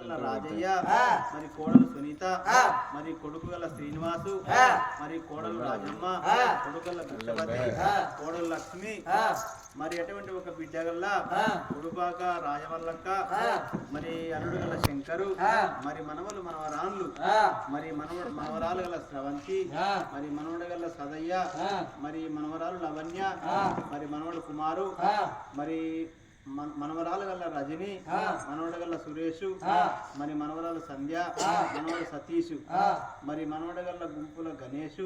గల రాజయ్య, మరి కోడలు సునీత, మరి కొడుకు గల శ్రీనివాసు, మరి కోడలు రాజమ్మ, కొడుకు గల కృష్ణపతి, కోడలు లక్ష్మి, మరి అటువంటి ఒక బిడ్డ గల్ల ఉడుపాక రాజవల్లక్క, మరి అల్లుడు గల శంకరు, మరి మనవలు మనవరాన్లు, మరి మనవరాలు గల స్రవంతి, మరి మనవడు గల సదయ్య, మరి మనవరాలు లవణ్య, మరి మనవడు కుమారు, మరి మనవరాలు గల్ల రజని, మనవడు గల్ల సురేష్, మరి మనవరాలు సంధ్య, మనవడు సతీష్, మరి మనవడు గల్ల గుంపుల గణేష్,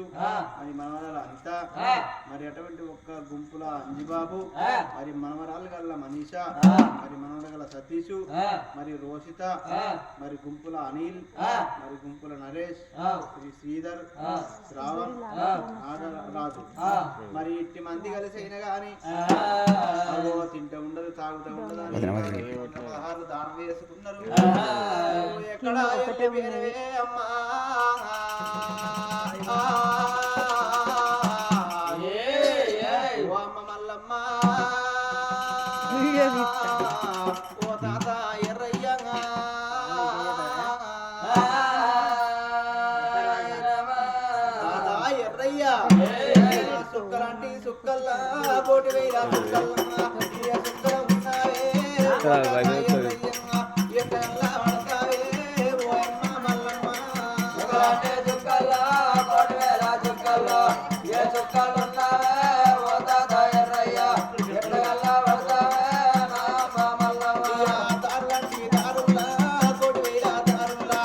మరి మనవరాలు అనిత, మరి అటువంటి ఒక్క గుంపుల అంజిబాబు, మరి మనవరాలు గల్ల మనీష, మరి మనవడు గల్ల సతీష్, మరి రోషిత, మరి గుంపుల అనిల్, మరి గుంపుల నరేష్, శ్రీ శ్రీధర్, శ్రావణ్, రాజు, మరి ఇట్టి మంది కలిసి అయినా గాని తింటే ఉండదు, తాగుతూ ఉండదు, ఆహారం దానం చేసుకున్నారు. ఎక్కడ అమ్మా అమ్మ మల్లమ్మ, ఓ తాత ఎర్రయ్య, తాత ఎర్రయ్య, సుక్కలాంటి సుక్కల్లా కోటి వేల సుక్కల్లా సుక్కల ఉన్నావే, ఎక్కడల్లా పడతావే ఓ అమ్మ మల్లమ్మ, సుక్కల్లా కోటి వేల సుక్కల్లా ఏ సుక్కలు ఉన్నావే ఓ తాత ఎర్రయ్య, ఎక్కడల్లా పడతావే నా అమ్మ మల్లమ్మ, దారులంటి దారులా కోటి వేల దారులా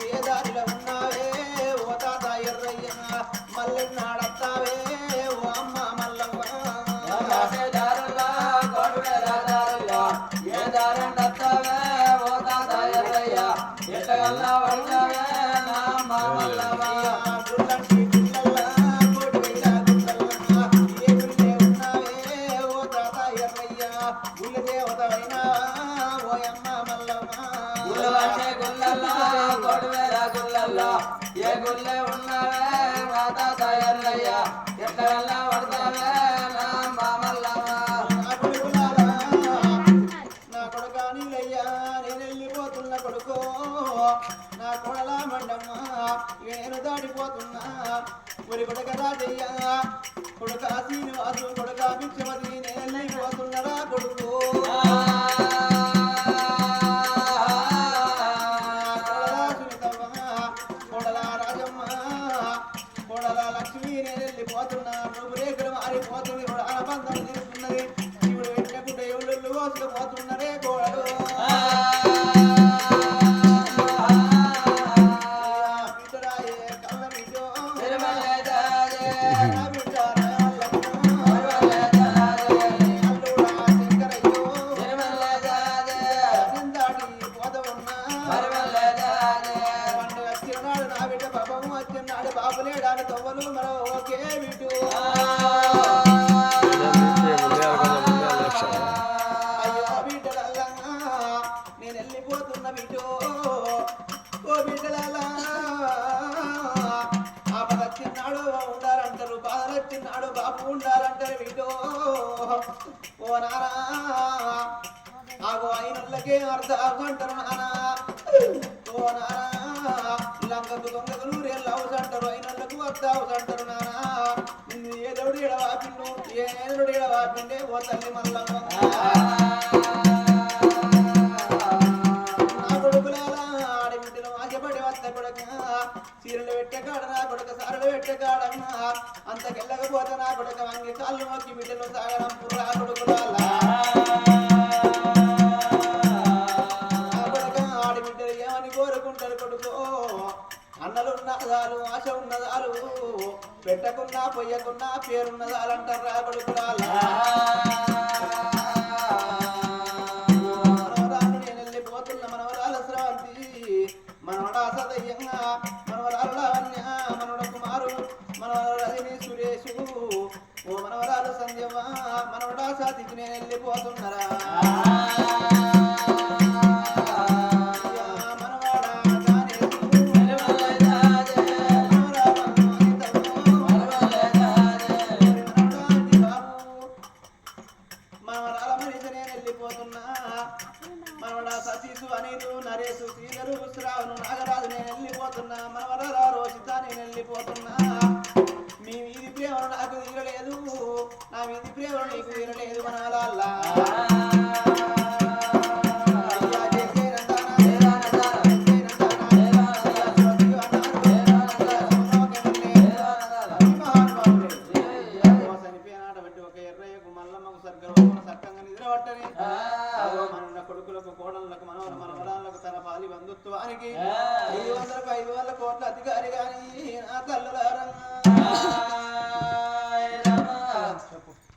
ఏ దారిలో ఉన్నావే ఓ తాత ఎర్రయ్య, మల్లె నాడతావే ఓ అమ్మ మల్లమ్మ, దారులా కోటి వేల దారులా ఏ దారండతావే ఓ తాత ఎర్రయ్య, ఎక్కడల్లా పడతావే నా అమ్మ మల్లమ్మ, గుళ్ళంటి గుళ్ళల్లా కోటి వేల గుళ్ళల్లా ఏ గుళ్ళే ఉన్నావే ఓ తాత ఎర్రయ్య, గుళ్ళ దేవతవైనా ఓ అమ్మ మల్లమ్మ, గుళ్ళవంటే గుళ్ళల్లా కోటి వేల గుళ్ళల్లా ఏ గుళ్ళే ఉన్నావే నా తాత ఎర్రయ్య, ఎక్కడల్లా పడతావే నా అమ్మ మల్లమ్మ, నా కొడుకా నీలయ్యా నేను వెళ్ళిపోతున్న కొడుకో, నా కొడల మండమ్మ నేను దాడిపోతున్నా, ఒరి కొడుక రాజయ్య, కొడుక శ్రీనివాసు, కొడుక భిక్షమతి నేను వెళ్ళిపోతున్నరా కొడుకు, కొడల సునీతమ్మ, కొడల రాజమ్మ, కొడల లక్ష్మి నేను వెళ్ళిపోతున్నా, నువ్వు రేకులు మారిపోతుంది, ఆనందం తీరుతున్నది, ఇప్పుడు వెంటకుంటే ఎవళ్ళు కోసుకుపోతున్నరే కోడలు, బిడ్డరాయే కళ్ళ బిడ్డో వచ్చినాడు బాబులేడాడు తవ్వలు మరో ఒకే బిడ్డు, అయ్యో బిడ్డలల్లా నేను వెళ్ళిపోతున్న బిడ్డో, ఓ బిడ్డలల్లా ఆపద వచ్చినాడు ఉండాలంటారు, బాధలు వచ్చినాడు బాబు ఉండాలంటారు బిడ్డో, ఓ నానా ఆగో అయినళ్ళకే అర్థం అంటారు నానా, ఓ నానా లంగకు దొంగకు నూరేళ్ళు హౌస్ అంటారు, అయినళ్ళకు అర్థ హౌస్ అంటారు నానా, నిన్ను ఏ దౌడు ఎడవాపిండు ఏ నేనుడు ఎడవాపిండే ఓ తల్లి మల్లమ్మ, నా కొడుకులాలా ఆడబిడ్డలు ఆశపడి వస్త కొడక, చీరలు పెట్టే కాడ నా కొడుక సారలు పెట్టే కాడన్నా, అంతకెళ్ళకపోతే నా కొడుక వంగి కాళ్ళు మొక్కి బిడ్డలు సాగరం పుర్రా కొడుకులాలా, ఆడబిడ్డలు ఏమని కోరుకుంటారు కొడుకో, అన్నలున్నదాలు ఆశ ఉన్నదాలు పెట్టకున్నా పొయ్యకున్నా పేరున్నదాలంటారా కొడుకులాలా, మనవరాలు నేను వెళ్ళిపోతున్న మనవరాల స్రవంతి, మనవడా సదయ్యంగా, మనవరాలు లావణ్య, మనవడ కుమారు, మనవరాలు రజని సురేషు, ఓ మనవరాలు సంధ్యమ్మ, మనవడా సాతికి నేను వెళ్ళిపోతున్నారా, మనవడా సతీసు అనిలు నరేషు శ్రీధరు శ్రావణు నాగరాజు నేను వెళ్ళిపోతున్నా మనవరారా రోషిత నేను వెళ్ళిపోతున్నా మీ వీధి ప్రేమను నాకు తీరలేదు నా వీధి ప్రేమను నీకు తీరలేదు మనవరాల్లా కొడుకులకు కోడళ్లకు మనవరాళ్లకు తన పాలి బంధుత్వానికి 500 కోట్ల అధికారి గాని నా తల్లులారంగా